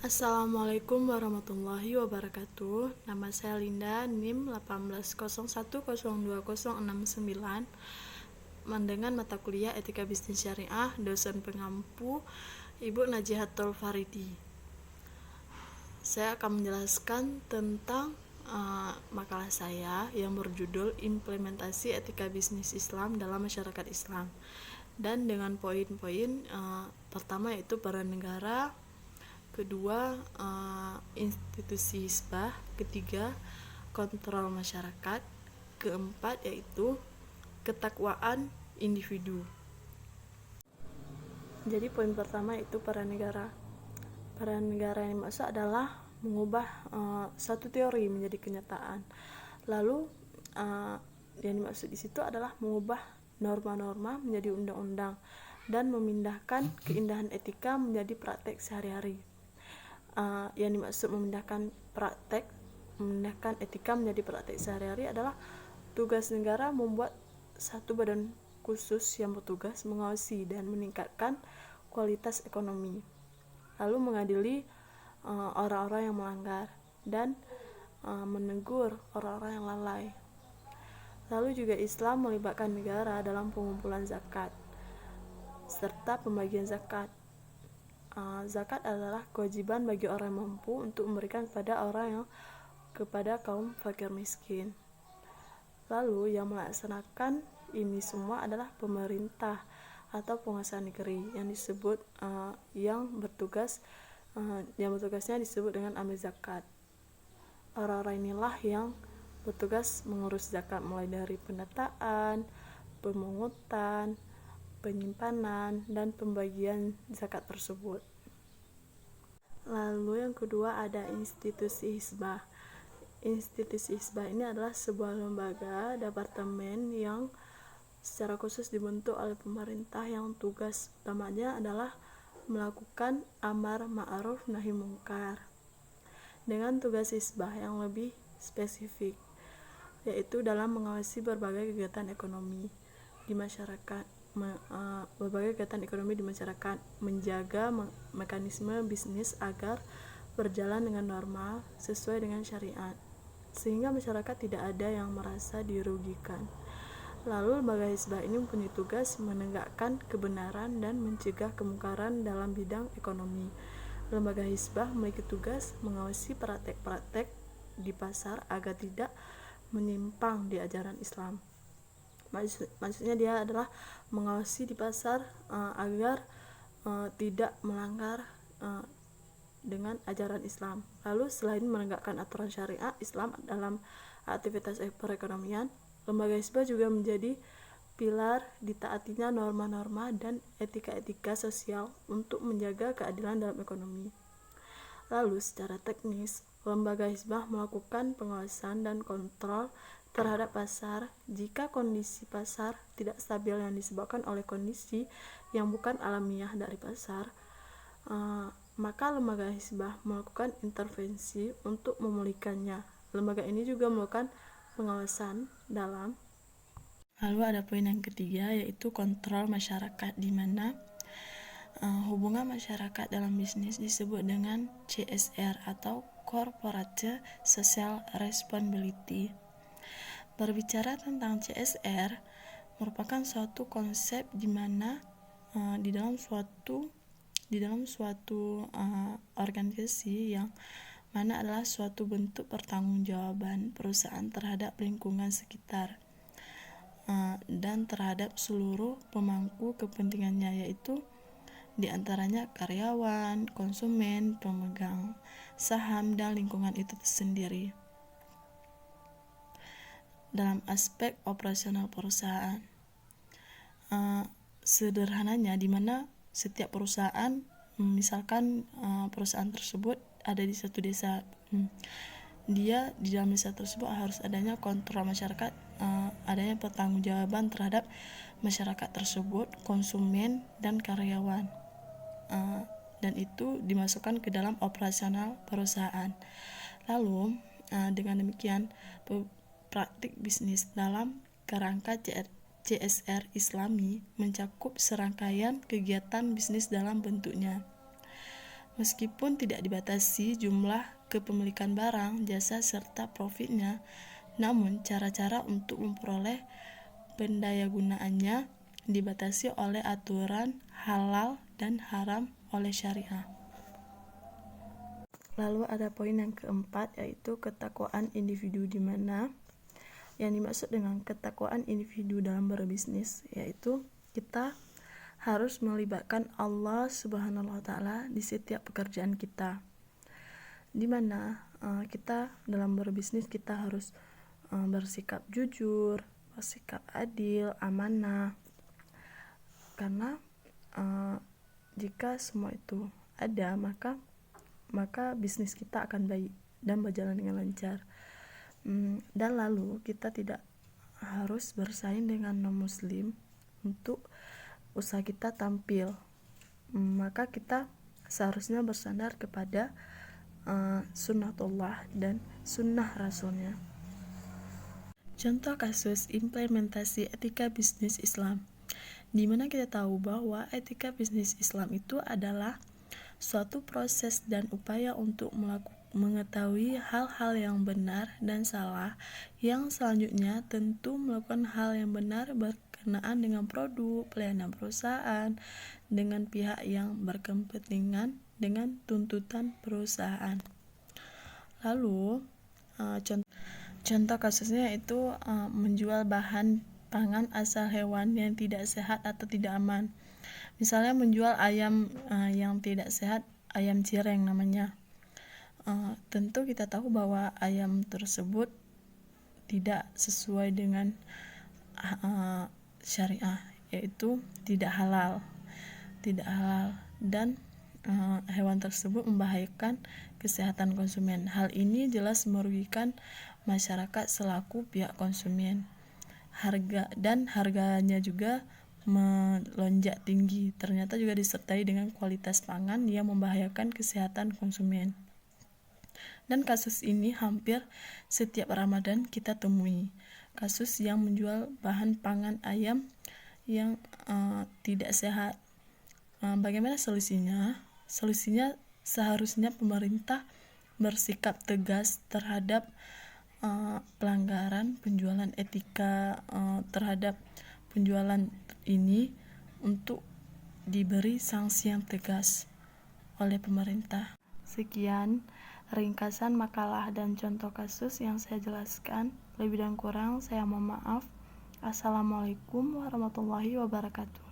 Assalamualaikum warahmatullahi wabarakatuh. Nama saya Linda, NIM 1801020069, dengan mata kuliah Etika Bisnis Syariah, dosen pengampu Ibu Najihatul Faridi. Saya akan menjelaskan tentang makalah saya yang berjudul Implementasi Etika Bisnis Islam dalam Masyarakat Islam, dan dengan poin-poin pertama yaitu peran negara, kedua institusi hizbah, ketiga kontrol masyarakat, keempat yaitu ketakwaan individu. Jadi poin pertama yaitu peran negara. Peran negara yang dimaksud adalah mengubah satu teori menjadi kenyataan. Lalu yang dimaksud di situ adalah mengubah norma-norma menjadi undang-undang dan memindahkan keindahan etika menjadi praktek sehari-hari. Yang dimaksud memindahkan etika menjadi praktek sehari-hari adalah tugas negara membuat satu badan khusus yang bertugas mengawasi dan meningkatkan kualitas ekonomi, lalu mengadili orang-orang yang melanggar dan menegur orang-orang yang lalai. Lalu juga Islam melibatkan negara dalam pengumpulan zakat serta pembagian zakat. Zakat adalah kewajiban bagi orang yang mampu untuk memberikan kepada kaum fakir miskin. Lalu yang melaksanakan ini semua adalah pemerintah atau penguasa negeri yang bertugasnya disebut dengan amil zakat. Orang-orang inilah yang bertugas mengurus zakat, mulai dari pendataan, pemungutan, penyimpanan, dan pembagian zakat tersebut. Lalu yang kedua ada institusi hizbah. Institusi hizbah ini adalah sebuah lembaga departemen yang secara khusus dibentuk oleh pemerintah, yang tugas utamanya adalah melakukan amar ma'ruf nahi mungkar, dengan tugas hizbah yang lebih spesifik, yaitu dalam mengawasi berbagai kegiatan ekonomi di masyarakat, menjaga mekanisme bisnis agar berjalan dengan normal sesuai dengan syariat, sehingga masyarakat tidak ada yang merasa dirugikan. Lalu lembaga hizbah ini mempunyai tugas menegakkan kebenaran dan mencegah kemungkaran dalam bidang ekonomi. Lembaga hizbah memiliki tugas mengawasi praktek-praktek di pasar agar tidak menyimpang di ajaran Islam. Maksudnya dia adalah mengawasi di pasar agar tidak melanggar dengan ajaran Islam. Lalu selain menegakkan aturan syariat Islam dalam aktivitas perekonomian, lembaga hizbah juga menjadi pilar ditaatinya norma-norma dan etika-etika sosial untuk menjaga keadilan dalam ekonomi. Lalu secara teknis, lembaga hizbah melakukan pengawasan dan kontrol terhadap pasar jika kondisi pasar tidak stabil yang disebabkan oleh kondisi yang bukan alamiah dari pasar, maka lembaga hizbah melakukan intervensi untuk memulihkannya. Lembaga ini juga melakukan pengawasan dalam. Lalu ada poin yang ketiga yaitu kontrol masyarakat, di mana hubungan masyarakat dalam bisnis disebut dengan CSR atau Corporate Social Responsibility. Berbicara tentang CSR merupakan suatu konsep di mana di dalam suatu organisasi yang mana adalah suatu bentuk pertanggungjawaban perusahaan terhadap lingkungan sekitar dan terhadap seluruh pemangku kepentingannya, yaitu diantaranya karyawan, konsumen, pemegang saham, dan lingkungan itu sendiri. Dalam aspek operasional perusahaan, sederhananya di mana setiap perusahaan, misalkan perusahaan tersebut ada di satu desa, dia di dalam desa tersebut harus adanya kontrol masyarakat, adanya pertanggungjawaban terhadap masyarakat tersebut, konsumen, dan karyawan, dan itu dimasukkan ke dalam operasional perusahaan. Lalu dengan demikian praktik bisnis dalam kerangka CSR Islami mencakup serangkaian kegiatan bisnis dalam bentuknya. Meskipun tidak dibatasi jumlah kepemilikan barang, jasa, serta profitnya, namun cara-cara untuk memperoleh pendayagunaannya dibatasi oleh aturan halal dan haram oleh syariah. Lalu ada poin yang keempat, yaitu ketakwaan individu, di mana yang dimaksud dengan ketakwaan individu dalam berbisnis yaitu kita harus melibatkan Allah Subhanahu wa taala di setiap pekerjaan kita. Di mana kita dalam berbisnis kita harus bersikap jujur, bersikap adil, amanah. Karena jika semua itu ada, maka bisnis kita akan baik dan berjalan dengan lancar. Dan lalu kita tidak harus bersaing dengan non-muslim untuk usaha kita tampil. Maka kita seharusnya bersandar kepada sunnatullah dan sunnah rasulnya. Contoh kasus implementasi etika bisnis Islam, di mana kita tahu bahwa etika bisnis Islam itu adalah suatu proses dan upaya untuk mengetahui hal-hal yang benar dan salah, yang selanjutnya tentu melakukan hal yang benar berkenaan dengan produk, pelayanan perusahaan, dengan pihak yang berkepentingan dengan tuntutan perusahaan. Lalu contoh kasusnya itu menjual bahan pangan asal hewan yang tidak sehat atau tidak aman. Misalnya menjual ayam yang tidak sehat, ayam cireng namanya. Tentu kita tahu bahwa ayam tersebut tidak sesuai dengan syariah, yaitu tidak halal dan hewan tersebut membahayakan kesehatan konsumen. Hal ini jelas merugikan masyarakat selaku pihak konsumen. Harganya juga melonjak tinggi. Ternyata juga disertai dengan kualitas pangan yang membahayakan kesehatan konsumen. Dan kasus ini hampir setiap Ramadan kita temui. Kasus yang menjual bahan pangan ayam yang tidak sehat. Bagaimana solusinya? Solusinya seharusnya pemerintah bersikap tegas terhadap pelanggaran penjualan etika terhadap penjualan ini, untuk diberi sanksi yang tegas oleh pemerintah. Sekian ringkasan makalah dan contoh kasus yang saya jelaskan. Lebih dan kurang saya mohon maaf. Assalamualaikum warahmatullahi wabarakatuh.